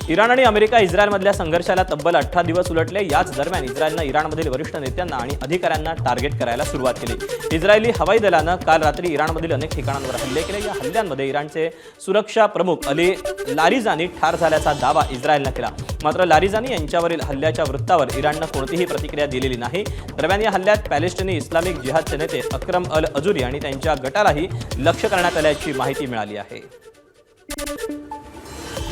Iran आणि America इस्रायलमधल्या संघर्षाला तब्बल 18 दिवस उलटले। याच दरम्यान इस्रायलनं इराणमधील वरिष्ठ नेत्यांना आणि अधिकाऱ्यांना टार्गेट करायला सुरुवात केली। इस्रायली हवाई दलानं काल रात्री इराणमधील अनेक ठिकाणांवर हल्ले केले। या हल्ल्यांमध्ये इराणचे सुरक्षा प्रमुख अली लारिजानी ठार झाल्याचा दावा इस्रायलनं केला। मात्र लारिजानी यांच्यावरील हल्ल्याच्या वृत्तावर इराणनं कोणतीही प्रतिक्रिया दिलेली नाही। दरम्यान या हल्ल्यात पॅलेस्टिनी इस्लामिक जिहादचे नेते अक्रम अल अजुरी आणि त्यांच्या गटालाही लक्ष्य करण्यात आल्याची माहिती मिळाली आहे।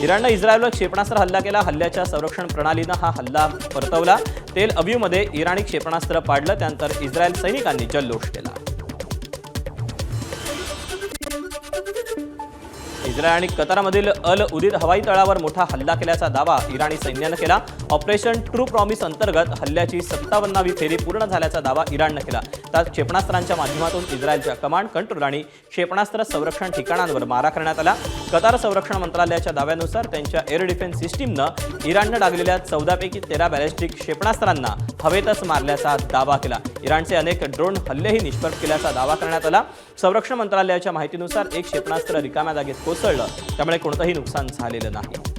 इराणनं इस्रायलवर क्षेपणास्त्र हल्ला केला। हल्ल्याच्या संरक्षण प्रणालीनं हा हल्ला परतवला। तेल अवीवमध्ये इराणी क्षेपणास्त्र पाडलं, त्यानंतर इस्रायल सैनिकांनी जल्लोष केला। इस्रायल आणि कतारमधील अल उदीद हवाई तळावर मोठा हल्ला केल्याचा दावा इराणी सैन्यानं केला। ऑपरेशन ट्रू प्रॉमिस अंतर्गत हल्ल्याची 57वी फेरी पूर्ण झाल्याचा दावा इराणनं केला। त्यात क्षेपणास्त्रांच्या माध्यमातून इस्रायलच्या कमांड कंट्रोल आणि क्षेपणास्त्र संरक्षण ठिकाणांवर मारा करण्यात आला। कतार संरक्षण मंत्रालयाच्या दाव्यानुसार त्यांच्या एअर डिफेन्स सिस्टीमनं इराणनं डागलेल्या 14 पैकी 13 बॅलिस्टिक क्षेपणास्त्रांना हवेतच मारल्याचा दावा केला। इराणचे अनेक ड्रोन हल्लेही निष्प्रभ केल्याचा दावा करण्यात आला। संरक्षण मंत्रालयाच्या माहितीनुसार एक क्षेपणास्त्र रिकाम्या जागेत कोसळलं, त्यामुळे कोणतंही नुकसान झालेलं नाही।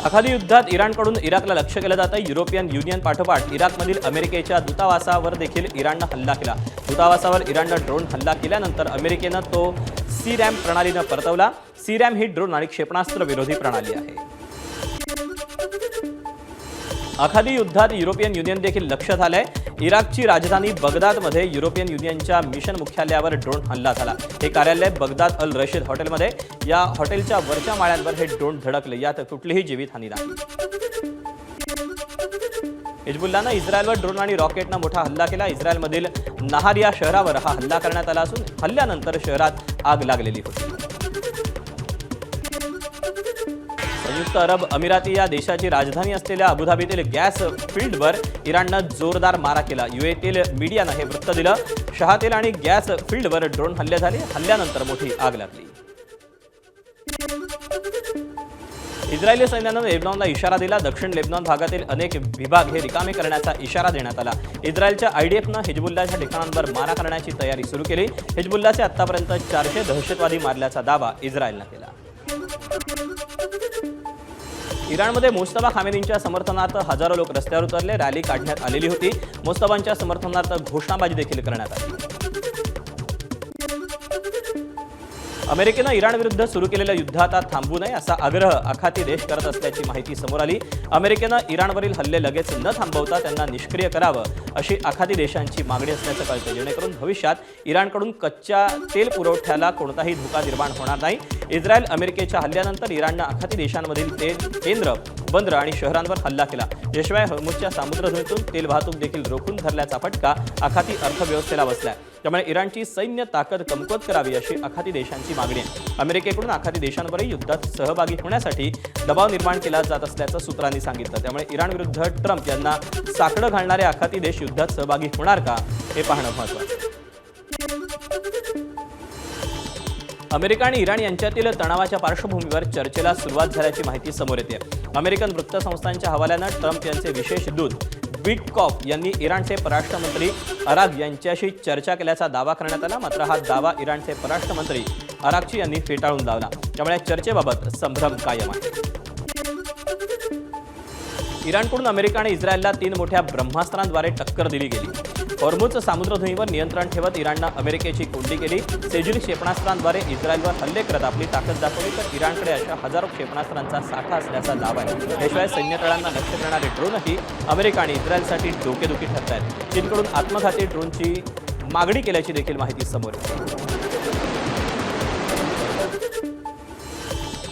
आखाती युद्धात इराणकडून इराकला लक्ष्य केलं जातं। युरोपियन युनियन पाठोपाठ इराकमधील अमेरिकेच्या दूतावासावर देखील इराणनं हल्ला केला। दूतावासावर इराणनं ड्रोन हल्ला केल्यानंतर अमेरिकेनं तो सी-रॅम प्रणालीनं परतवला। सी-रॅम ही ड्रोन आणि क्षेपणास्त्र विरोधी प्रणाली आहे। आखाती युद्धात युरोपियन युनियन देखील लक्ष्य झालंय। इराकची राजधानी बगदादमध्ये युरोपियन युनियनच्या मिशन मुख्यालयावर ड्रोन हल्ला झाला। हे कार्यालय बगदाद अल रशीद हॉटेलमध्ये, या हॉटेलच्या वरच्या माळ्यांवर हे ड्रोन धडकले। यात कुठलीही जीवितहानी नाही। हिजबुल्लानं इस्रायलवर ड्रोन आणि रॉकेटनं मोठा हल्ला केला। इस्रायलमधील नहारिया शहरावर हा हल्ला करण्यात आला असून हल्ल्यानंतर शहरात आग लागलेली होती। संयुक्त अरब अमिराती या देशाची राजधानी असलेल्या अबुधाबीतील गॅस फील्डवर इराणनं जोरदार मारा केला। यूएतील मीडियानं हे वृत्त दिलं। शहातेल आणि गॅस फील्डवर ड्रोन हल्ले झाले। हल्ल्यानंतर मोठी आग लागली। इस्रायली सैन्यानं लेबनॉनला इशारा दिला। दक्षिण लेबनॉन भागातील अनेक विभाग हे रिकामे करण्याचा इशारा देण्यात आला। इस्रायलच्या आयडीएफनं हिजबुल्लाच्या ठिकाणांवर मारा करण्याची तयारी सुरू केली। हिजबुल्लाचे आतापर्यंत 400 दहशतवादी मारल्याचा दावा इस्रायलनं केला। इराणमध्ये मुस्तफा खामेनींच्या समर्थनार्थ हजारो लोक रस्त्यावर उतरले। रॅली काढण्यात आलेली होती। मुस्तफांच्या समर्थनार्थ घोषणाबाजी देखील करण्यात आली। अमेरिकेनं इराणविरुद्ध सुरू केलेलं युद्ध आता थांबू नये असा आग्रह आखाती देश करत असल्याची माहिती समोर आली। अमेरिकेनं इराणवरील हल्ले लगेच न थांबवता त्यांना निष्क्रिय करावं अशी आखाती देशांची मागणी असल्याचं कळतं, जेणेकरून भविष्यात इराणकडून कच्च्या तेल पुरवठ्याला कोणताही धोका निर्माण होणार नाही। इस्रायल अमेरिकेच्या हल्ल्यानंतर इराणनं आखाती देशांमधील तेल केंद्र, बंदरं आणि शहरांवर हल्ला केला। याशिवाय हॉर्मुझच्या सामुद्रधुनीतून तेल वाहतूक देखील रोखून धरल्याचा फटका आखाती अर्थव्यवस्थेला बसलाय। त्यामुळे इराणची सैन्य ताकद कमकुवत करावी अशी आखाती देशांची मागणी आहे। अमेरिकेकडून आखाती देशांवरही युद्धात सहभागी होण्यासाठी दबाव निर्माण केला जात असल्याचं सूत्रांनी सांगितलं। त्यामुळे इराणविरुद्ध ट्रम्प यांना साकडं घालणारे आखाती देश युद्धात सहभागी होणार का, हे पाहणं महत्त्वाचं। अमेरिका आणि इराण यांच्यातील तणावाच्या पार्श्वभूमीवर चर्चेला सुरुवात झाल्याची माहिती समोर येते। अमेरिकन वृत्तसंस्थांच्या हवाल्यानं ट्रम्प यांचे विशेष दूत विटकॉफ यांनी इराणचे परराष्ट्रमंत्री अराग यांच्याशी चर्चा केल्याचा दावा करण्यात आला। मात्र हा दावा इराणचे परराष्ट्रमंत्री अरागची यांनी फेटाळून लावला। त्यामुळे चर्चेबाबत संभ्रम कायम आहे। इराणकडून अमेरिका आणि इस्रायलला 3 मोठ्या ब्रह्मास्त्रांद्वारे टक्कर दिली गेली। हॉर्मुझ सामुद्रधुनीवर नियंत्रण ठेवत इराणनं अमेरिकेची कोंडी केली। सेजुल क्षेपणास्त्रांद्वारे इस्रायलवर हल्ले करत आपली ताकद दाखवली, तर इराणकडे अशा हजारो क्षेपणास्त्रांचा साठा असल्याचा दावा आहे। याशिवाय सैन्यतळांना लक्ष्य करणारे ड्रोनही अमेरिका आणि इस्रायलसाठी डोकेदुखी ठरत आहेत। चीनकडून आत्मघाती ड्रोनची मागणी केल्याची देखील माहिती समोर येते।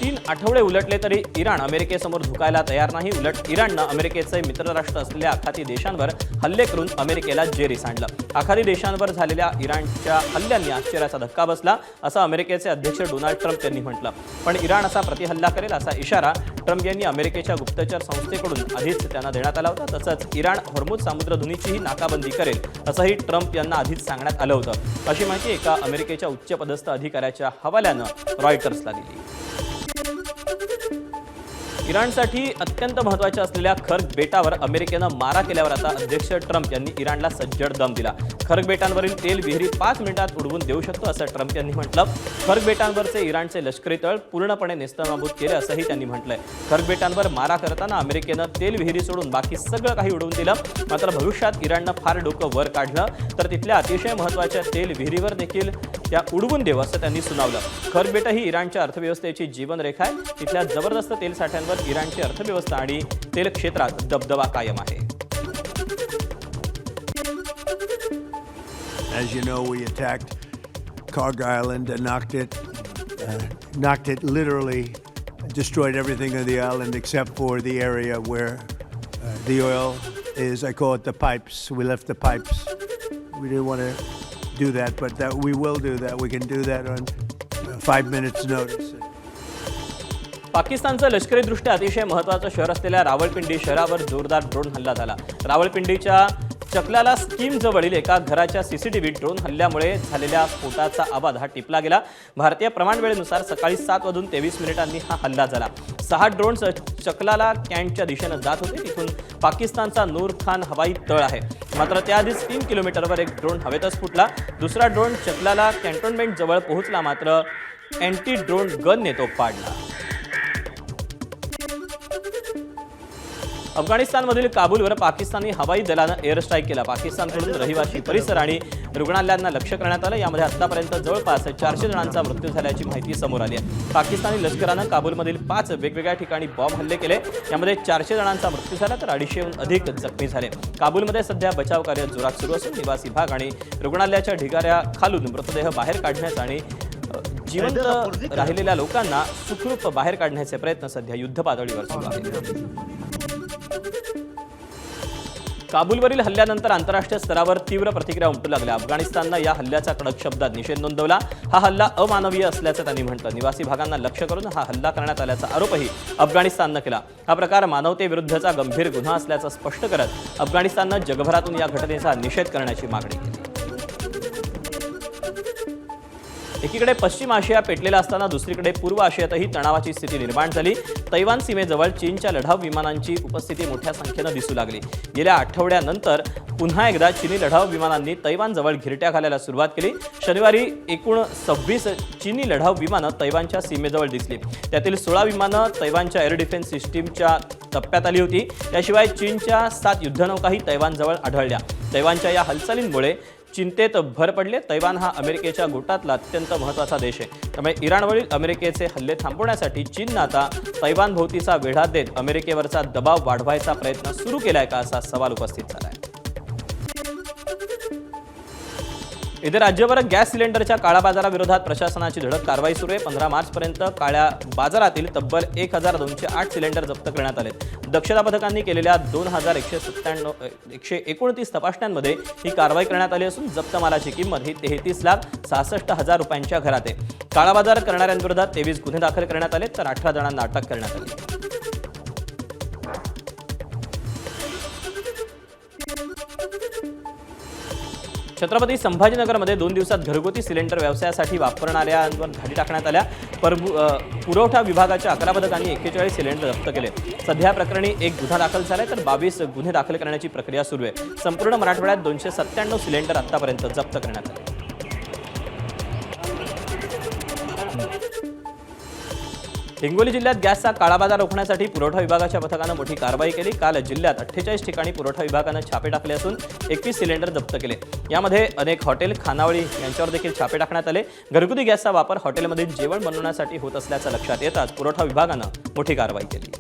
3 आठवडे उलटले तरी इराण अमेरिकेसमोर झुकायला तयार नाही। उलट इराणनं अमेरिकेचे मित्रराष्ट्र असलेल्या आखाती देशांवर हल्ले करून अमेरिकेला जेरीस आणलं। आखाती देशांवर झालेल्या इराणच्या हल्ल्यांनी आश्चर्याचा धक्का बसला, असं अमेरिकेचे अध्यक्ष डोनाल्ड ट्रम्प यांनी म्हटलं। पण इराण असा प्रतिहल्ला करेल असा इशारा ट्रम्प यांनी अमेरिकेच्या गुप्तचर संस्थेकडून आधीच त्यांना देण्यात आला होता। तसंच इराण हॉर्मुझ सामुद्रधुनीचीही नाकाबंदी करेल असंही ट्रम्प यांना आधीच सांगण्यात आलं होतं। अशी माहिती एका अमेरिकेच्या उच्चपदस्थ अधिकाऱ्याच्या हवाल्यानं रॉयटर्सला दिली। इराणसाठी अत्यंत महत्त्वाच्या असलेल्या खर्ग बेटावर अमेरिकेनं मारा केल्यावर आता अध्यक्ष ट्रम्प यांनी इराणला सज्जड दम दिला। खर्ग बेटांवरील तेल विहिरी 5 मिनिटात उडवून देऊ शकतो असं ट्रम्प यांनी म्हटलं. खर्ग बेटांवरचे इराणचे लष्करी तळ पूर्णपणे नेस्तनाबूत केले असंही त्यांनी म्हटलंय. खर्ग बेटांवर मारा करताना अमेरिकेनं तेल विहिरी सोडून बाकी सगळं काही उडवून दिलं. मात्र भविष्यात इराणनं फार डोकं वर काढलं तर तिथल्या अतिशय महत्त्वाच्या तेल विहिरीवर देखील त्या उडवून देऊ असं त्यांनी सुनावलं. खर्ग बेट ही इराणच्या अर्थव्यवस्थेची जीवनरेखा आहे. तिथल्या जबरदस्त तेल साठ्यांवर इराणची अर्थव्यवस्था आणि तेल क्षेत्रात दबदबा कायम आहे. As you know, we attacked Karg Island and knocked it literally, destroyed everything on the island except for the area where the oil is. I call it the pipes. We left the pipes. We didn't want to do that, but we will do that. We can do that on 5 minutes notice. पाकिस्तानचं लष्करीदृष्ट्या अतिशय महत्त्वाचं शहर असलेल्या रावळपिंडी शहरावर जोरदार drone हल्ला झाला. रावळपिंडीच्या Chaklala scheme जवळील एका घराच्या सीसीटीव्ही ड्रोन हल्ल्यामुळे झालेल्या स्फोटाचा आवाज हा टिपला गेला. भारतीय प्रमाण वेळेनुसार सकाळी 7:23 हा हल्ला झाला. 6 ड्रोन्स चकलाला कॅन्टच्या दिशेनं जात होते. तिथून पाकिस्तानचा नूर खान हवाई तळ आहे. मात्र त्याआधीच 3 किलोमीटरवर एक ड्रोन हवेतच फुटला. दुसरा ड्रोन चकलाला कॅन्टोन्मेंट जवळ पोहोचला मात्र अँटी ड्रोन गनने तो पाडला. अफगाणिस्तानमधील काबूलवर पाकिस्तानी हवाई दलानं एअर स्ट्राईक केला. पाकिस्तानकडून रहिवासी परिसर आणि रुग्णालयांना लक्ष्य करण्यात आलं. यामध्ये आतापर्यंत जवळपास 400 जणांचा मृत्यू झाल्याची माहिती समोर आली आहे. पाकिस्तानी लष्करानं काबूलमधील 5 वेगवेगळ्या ठिकाणी बॉम्ब हल्ले केले. यामध्ये 400 जणांचा मृत्यू झाला तर 250हून अधिक जखमी झाले. काबूलमध्ये सध्या बचाव कार्य जोरात सुरू असून निवासी भाग आणि रुग्णालयाच्या ढिगाऱ्याखालून मृतदेह बाहेर काढण्याचा आणि जिवंत राहिलेल्या लोकांना सुखरूप बाहेर काढण्याचे प्रयत्न सध्या युद्धपातळीवर सुरू आहेत. काबूलवरील हल्ल्यानंतर आंतरराष्ट्रीय स्तरावर तीव्र प्रतिक्रिया उमटू लागल्या. अफगाणिस्ताननं या हल्ल्याचा कडक शब्दात निषेध नोंदवला. हा हल्ला अमानवीय असल्याचं त्यांनी म्हटलं. निवासी भागांना लक्ष्य करून हा हल्ला करण्यात आल्याचा आरोपही अफगाणिस्ताननं केला. हा प्रकार मानवतेविरुद्धचा गंभीर गुन्हा असल्याचं स्पष्ट करत अफगाणिस्ताननं जगभरातून या घटनेचा निषेध करण्याची मागणी केली. एकीकडे पश्चिम आशिया पेटलेला असताना दुसरीकडे पूर्व आशियातही तणावाची स्थिती निर्माण झाली. तैवान सीमेजवळ चीनच्या लढाऊ विमानांची उपस्थिती मोठ्या संख्येनं दिसू लागली. गेल्या आठवड्यानंतर पुन्हा एकदा चीनी लढाऊ विमानांनी तैवानजवळ घिरट्या घालायला सुरुवात केली. शनिवारी एकूण 26 चीनी लढाऊ विमानं तैवानच्या सीमेजवळ दिसली. त्यातील 16 विमानं तैवानच्या एअर डिफेन्स सिस्टीमच्या टप्प्यात आली होती. त्याशिवाय चीनच्या 7 युद्धनौकाही तैवानजवळ आढळल्या. तैवानच्या या हालचालींमुळे चिंतेत भर पडले. तैवान हा अमेरिकेच्या गोटातला अत्यंत महत्त्वाचा देश आहे. त्यामुळे इराणवरील अमेरिकेचे हल्ले थांबवण्यासाठी चीननं आता तैवान भोवतीचा वेढा देत अमेरिकेवरचा दबाव वाढवायचा प्रयत्न सुरू केलाय का असा सवाल उपस्थित झालाय. इथे राज्यभर गॅस सिलेंडरच्या काळा बाजाराविरोधात प्रशासनाची धडक कारवाई सुरू आहे. 15 मार्चपर्यंत काळ्या बाजारातील तब्बल 1208 सिलेंडर जप्त करण्यात आले. दक्षता पथकांनी केलेल्या 2129 तपासण्यांमध्ये ही कारवाई करण्यात आली असून जप्त मालाची किंमत ही 33,66,000 रुपयांच्या घरात आहे. काळा बाजार करणाऱ्यांविरोधात 23 गुन्हे दाखल करण्यात आले तर 18 जणांना अटक करण्यात आली. छत्रपती संभाजीनगरमध्ये 2 दिवसात घरगुती सिलेंडर व्यवसायासाठी वापरणाऱ्यांवर धाडी टाकण्यात आल्या. पुरवठा विभागाच्या 11 पथकांनी 41 सिलेंडर जप्त केले. सध्या प्रकरणी 1 गुन्हा दाखल झालाय तर 22 गुन्हे दाखल करण्याची प्रक्रिया सुरू आहे. संपूर्ण मराठवाड्यात 297 सिलेंडर आतापर्यंत जप्त करण्यात आले. हिंगोली जिल्ह्यात गॅसचा काळा बाजार रोखण्यासाठी पुरवठा विभागाच्या पथकानं मोठी कारवाई केली. काल जिल्ह्यात 48 ठिकाणी पुरवठा विभागानं छापे टाकले असून 21 सिलेंडर जप्त केले. यामध्ये अनेक हॉटेल, खानावळी यांच्यावर देखील छापे टाकण्यात आले. घरगुती गॅसचा वापर हॉटेलमध्ये जेवण बनवण्यासाठी होत असल्याचं लक्षात येताच पुरवठा विभागानं मोठी कारवाई केली.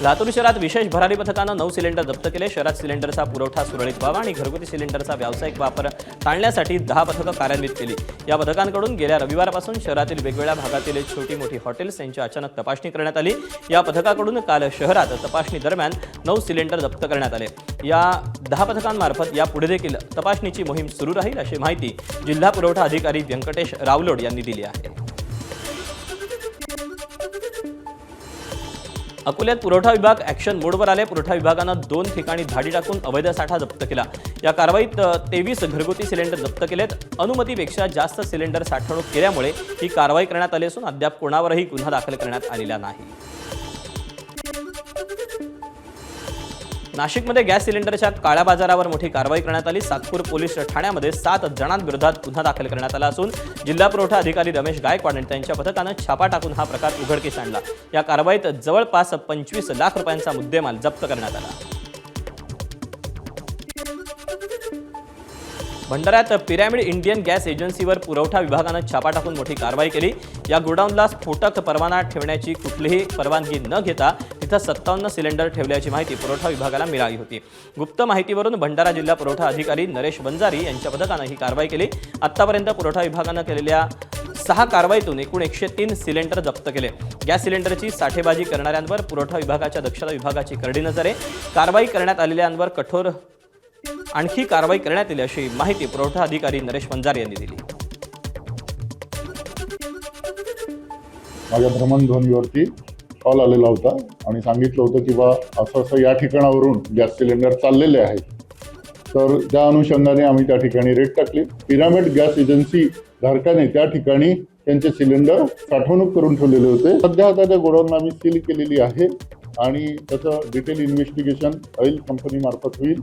लातूर शहरात विशेष भरारी पथकानं 9 सिलेंडर जप्त केले. शहरात सिलेंडरचा पुरवठा सुरळीत व्हावा आणि घरगुती सिलेंडरचा व्यावसायिक वापर टाळण्यासाठी 10 पथकं कार्यान्वित केली. या पथकांकडून गेल्या रविवारपासून शहरातील वेगवेगळ्या भागातील छोटी मोठी हॉटेल्स यांची अचानक तपासणी करण्यात आली. या पथकाकडून काल शहरात तपासणी दरम्यान 9 सिलेंडर जप्त करण्यात आले. या 10 पथकांमार्फत यापुढे देखील तपासणीची मोहीम सुरू राहील अशी माहिती जिल्हा पुरवठा अधिकारी व्यंकटेश रावलोड यांनी दिली आहे. अकोल्यात पुरवठा विभाग ॲक्शन मोडवर आले. पुरवठा विभागानं 2 ठिकाणी धाडी टाकून अवैध साठा जप्त केला. या कारवाईत 23 घरगुती सिलेंडर जप्त केलेत. अनुमतीपेक्षा जास्त सिलेंडर साठवणूक केल्यामुळे ही कारवाई करण्यात आली असून अद्याप कोणावरही गुन्हा दाखल करण्यात आलेला नाही. नाशिकमध्ये गॅस सिलेंडरच्या काळ्या बाजारावर मोठी कारवाई करण्यात आली। सातपूर पोलीस ठाण्यामध्ये 7 जणांविरोधात गुन्हा दाखल करण्यात आला असून जिल्हा पुरवठा अधिकारी रमेश गायकवाड आणि त्यांच्या पथकानं छापा टाकून हा प्रकार उघडकीस आणला। या कारवाईत जवळपास 25 लाख रुपयांचा मुद्देमाल जप्त करण्यात आला। भंडाऱ्यात पिरॅमिड इंडियन गॅस एजन्सीवर पुरवठा विभागानं छापा टाकून मोठी कारवाई केली। या गोडाऊनला स्फोटक परवाना ठेवण्याची कुठलीही परवानगी न घेता तिथं 57 सिलेंडर ठेवल्याची माहिती पुरवठा विभागाला मिळाली होती। गुप्त माहितीवरून भंडारा जिल्हा पुरवठा अधिकारी नरेश बंजारी यांच्या पथकानं ही कारवाई केली। आतापर्यंत पुरवठा विभागानं केलेल्या 6 कारवाईतून एकूण 103 सिलेंडर जप्त केले। गॅस सिलेंडरची साठेबाजी करणाऱ्यांवर पुरवठा विभागाच्या दक्षता विभागाची करडी नजर आहे। कारवाई करण्यात आलेल्यांवर कठोर आणखी कारवाई करण्यात येईल अशी माहिती पुरवठा अधिकारी नरेश बंजारी यांनी दिली। माझ्या भ्रमणध्वनीवरती कॉल आलेला होता आणि सांगितलं होतं की बा असं या ठिकाणावरून गॅस सिलेंडर चाललेले आहेत। तर त्या अनुषंगाने आम्ही त्या ठिकाणी रेड टाकली। पिरॅमिड गॅस एजन्सी धारकाने त्या ठिकाणी त्यांचे सिलेंडर साठवणूक करून ठेवलेले होते। सध्या आता त्या गोडाऊनला आम्ही सील केलेली आहे आणि त्याचं डिटेल इन्व्हेस्टिगेशन ऑइल कंपनी मार्फत होईल।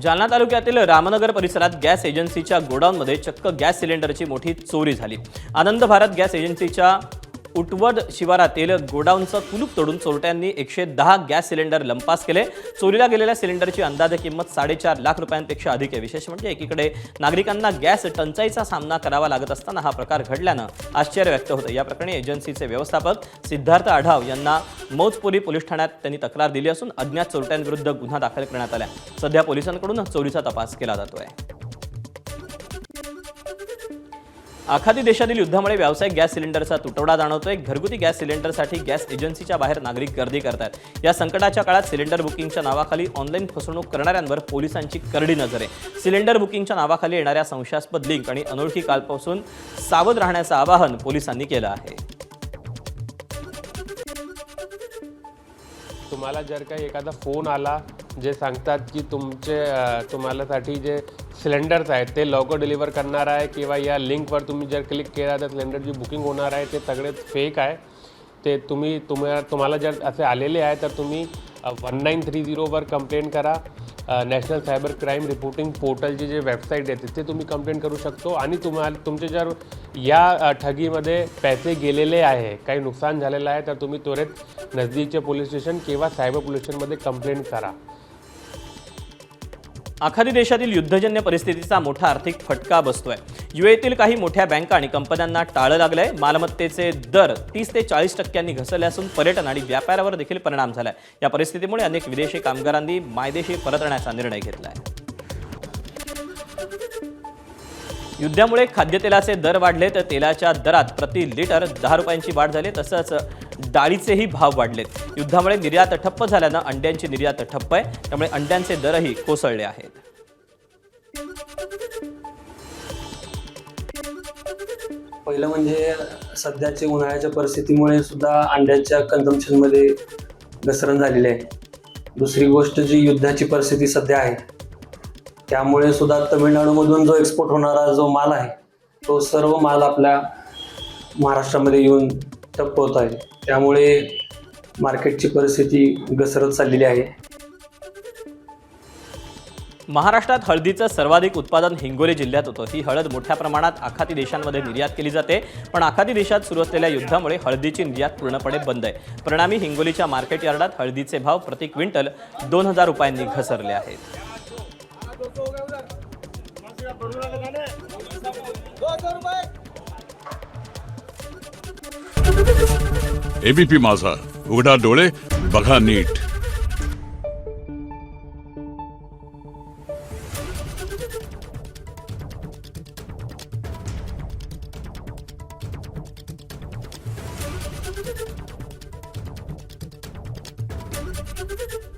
जालना तालुक्यातील रामनगर परिसरात गॅस एजन्सीच्या गोडाऊनमध्ये चक्क गॅस सिलेंडरची मोठी चोरी झाली। आनंद भारत गॅस एजन्सीच्या उटवड शिवारातील गोडाऊनचं कुलूप तोडून चोरट्यांनी 110 गॅस सिलेंडर लंपास केले। चोरीला गेलेल्या सिलेंडरची अंदाजे किंमत 4.5 लाख रुपयांपेक्षा अधिक आहे। विशेष म्हणजे एकीकडे नागरिकांना गॅस टंचाईचा सामना करावा लागत असताना हा प्रकार घडल्यानं आश्चर्य व्यक्त होतं। या प्रकरणी एजन्सीचे व्यवस्थापक सिद्धार्थ आढाव यांना मौजपुरी पोलीस ठाण्यात त्यांनी तक्रार दिली असून अज्ञात चोरट्यांविरुद्ध गुन्हा दाखल करण्यात आला। सध्या पोलिसांकडून चोरीचा तपास केला जातोय। आखाती देशातील युद्धामुळे व्यावसायिक गॅस सिलेंडरचा तुटवडा जाणवतोय। घरगुती गॅस सिलेंडरसाठी गॅस एजन्सीच्या बाहेर नागरिक गर्दी करतात। या संकटाच्या काळात सिलेंडर बुकिंगच्या नावाखाली ऑनलाईन फसवणूक करणाऱ्यांवर पोलिसांची करडी नजर आहे। सिलेंडर बुकिंगच्या नावाखाली येणाऱ्या संशयास्पद लिंक आणि अनोळखी कॉलपासून सावध राहण्याचं आवाहन पोलिसांनी केलं आहे। तुम्हाला जर काही एखादा फोन आला जे सांगतात की तुम्हालासाठी जे सिलेंडर्स आहेत ते लवकर डिलिव्हर करणार आहे किंवा या लिंकवर तुम्ही जर क्लिक केला तर सिलेंडरची बुकिंग होणार आहे, ते सगळे फेक आहे। ते तुम्हाला जर असे आलेले आहे तर तुम्ही 1930 वर कंप्लेंट करा। नॅशनल सायबर क्राईम रिपोर्टिंग पोर्टलची जे वेबसाईट आहे तिथे तुम्ही कंप्लेंट करू शकतो आणि तुमचे जर या ठगीमध्ये पैसे गेलेले आहे, काही नुकसान झालेलं आहे तर तुम्ही त्वरित नजदीकचे पोलीस स्टेशन किंवा सायबर पोलीस स्टेशनमध्ये कंप्लेंट करा। आखाती देशातील युद्धजन्य परिस्थितीचा मोठा आर्थिक फटका बसतोय। यूएईतील काही मोठ्या बँका आणि कंपन्यांना टाळं लागलंय। मालमत्तेचे दर 30 ते 40% घसरले असून पर्यटन आणि व्यापारावर देखील परिणाम झालाय। या परिस्थितीमुळे अनेक विदेशी कामगारांनी मायदेशी परतण्याचा निर्णय घेतलाय। युद्धामुळे खाद्यतेलाचे दर वाढले तर तेलाच्या दरात प्रति लिटर 10 रुपयांची वाढ झाली। तसंच डाळीचेही भाव वाढलेत। युद्धामुळे निर्यात ठप्प झाल्यानं अंड्यांची निर्यात ठप्प आहे, त्यामुळे अंड्यांचे दरही कोसळले आहेत। पहिलं म्हणजे सध्याच्या उन्हाळ्याच्या परिस्थितीमुळे सुद्धा अंड्याच्या कन्झम्पशनमध्ये घसरण झालेली आहे। दुसरी गोष्ट जी युद्धाची परिस्थिती सध्या आहे त्यामुळे सुद्धा तमिळनाडूमधून जो एक्सपोर्ट होणारा जो माल आहे तो सर्व माल आपल्या महाराष्ट्रामध्ये येऊन ठप्प होत आहे। त्यामुळे मार्केटची परिस्थिती घसरत चाललेली आहे। महाराष्ट्रात हळदीचं सर्वाधिक उत्पादन हिंगोली जिल्ह्यात होतं। ही हळद मोठ्या प्रमाणात आखाती देशांमध्ये निर्यात केली जाते, पण आखाती देशात सुरू असलेल्या युद्धामुळे हळदीची निर्यात पूर्णपणे बंद आहे। परिणामी हिंगोलीच्या मार्केट यार्डात हळदीचे भाव प्रति क्विंटल 2000 रुपयांनी घसरले आहेत। एबीपी माझा, उघडा डोळे बघा नीट। Thank you.